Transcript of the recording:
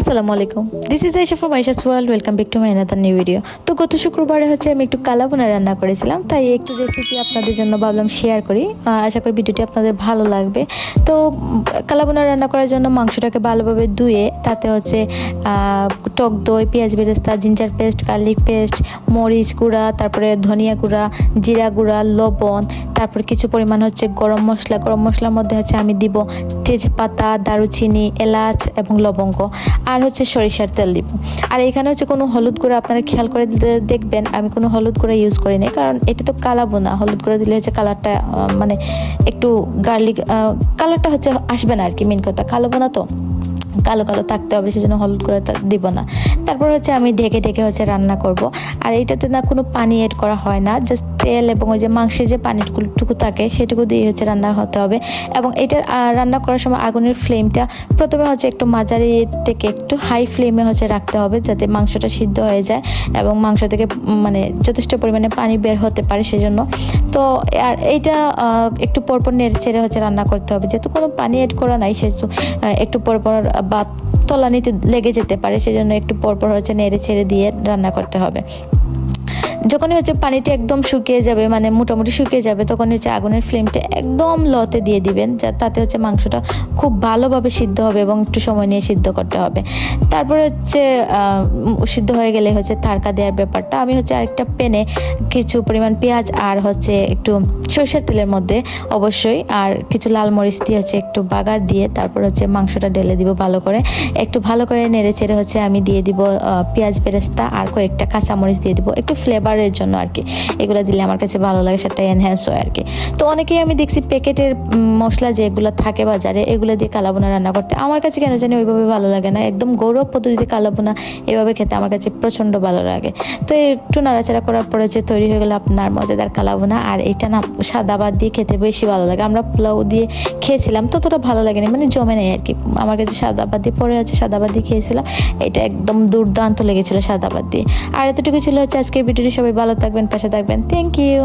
আসসালামু আলাইকুম, this is Ayesha from Ayesha's world. Welcome back to my another new video. তো গত শুক্রবারে আমি একটু কালাবোনা রান্না করেছিলাম, তাই একটু রেসিপি আপনাদের জন্য ভাবলাম শেয়ার করি। আশা করি ভিডিওটি আপনাদের ভালো লাগবে। তো কালাবোনা রান্না করার জন্য মাংসটাকে ভালোভাবে ধুয়ে তাতে টক দই, পেঁয়াজ বেরেস্তা, জিঞ্জার পেস্ট, গার্লিক পেস্ট, মরিচ গুঁড়া, তারপরে ধনিয়া গুঁড়া, জিরা গুঁড়া, লবণ, তারপর কিছু পরিমাণ গরম মশলার মধ্যে আমি দিব তেজপাতা, দারুচিনি, এলাচ এবং লবঙ্গ, আর সরিষার তেল দিব। আর এখানে কোনো হলুদ গুঁড়া আপনারা খেয়াল করে দেখবেন, আমি কোনো হলুদ গুঁড়া ইউজ করি না, কারণ এটা তো কালাবোনা। হলুদ গুঁড়া দিলে কালারটা মানে একটু গার্লিক কালারটা আসবে না আর কি। মেন কথা কালাবোনা তো কালো কালো থাকতে হবে, সেজন্য হলুদ করে দিব না। তারপর আমি ঢেকে রান্না করব। আর এইটাতে না কোনো পানি এড করা হয় না, জাস্ট তেল এবং ওই যে মাংসের যে পানিটুকু থাকে সেটুকু দিয়ে রান্না হতে হবে। এবং এটা রান্না করার সময় আগুনের ফ্লেমটা প্রথমে একটু মাঝারি থেকে একটু হাই ফ্লেমে রাখতে হবে, যাতে মাংসটা সিদ্ধ হয়ে যায় এবং মাংস থেকে যথেষ্ট পরিমাণে পানি বের হতে পারে সেজন্য। তো আর এইটা একটু পরপর নেড়ে চেড়ে রান্না করতে হবে, যেহেতু কোনো পানি এড করা নাই সেহেতু একটু পরপর বা তলানিতে লেগে যেতে পারে, সেজন্য একটু পরপর নেড়ে ছেড়ে দিয়ে রান্না করতে হবে। যখনই পানিটা একদম শুকিয়ে যাবে, মোটামুটি শুকিয়ে যাবে, তখন আগুনের ফ্লেমটা একদম লতে দিয়ে দিবেন, তাতে মাংসটা খুব ভালোভাবে সিদ্ধ হবে এবং একটু সময় নিয়ে সিদ্ধ করতে হবে। তারপরে সিদ্ধ হয়ে গেলে তাড়কা দেওয়ার ব্যাপারটা, আমি আরেকটা প্যানে কিছু পরিমাণ পেঁয়াজ আর একটু সরিষার তেলের মধ্যে অবশ্যই, আর কিছু লাল মরিচ দিয়ে একটু বাগার দিয়ে তারপর মাংসটা ঢেলে দিব ভালো করে। একটু ভালো করে নেড়ে চেড়ে আমি দিয়ে দিব পেঁয়াজ বেরেস্তা আর কয়েকটা কাঁচামরিচ দিয়ে দিব, একটু ফ্লেভারের জন্য আর কি। এগুলো দিলে আমার কাছে ভালো লাগে, সেটা এনহ্যান্স হয় আর কি। তো অনেকেই আমি দেখছি প্যাকেটের মশলা যেগুলো থাকে বাজারে, এগুলো দিয়ে কালাবোনা রান্না করতে। আমার কাছে কেন জানি ওইভাবে ভালো লাগে না, একদম গৌরব পদ্ধতিতে কালাবোনা এভাবে খেতে আমার কাছে প্রচণ্ড ভালো লাগে। তো একটু নাড়াচাড়া করার পরে তৈরি হয়ে গেল আপনার মজাদার কালাবোনা। আর এটা না সাদা ভাত দিয়ে খেতে বেশি ভালো লাগে। আমরা পোলাও দিয়ে খেয়েছিলাম, ততটা ভালো লাগেনি, জমে নেই আর কি। আমার কাছে সাদা ভাত দিয়ে পরে সাদা ভাত দিয়ে খেয়েছিলাম, এটা একদম দুর্দান্ত লেগেছিল সাদা ভাত দিয়ে। আর এতটুকু ছিল আজকের ভিডিওটি। সবাই ভালো থাকবেন, পাশে থাকবেন। Thank you.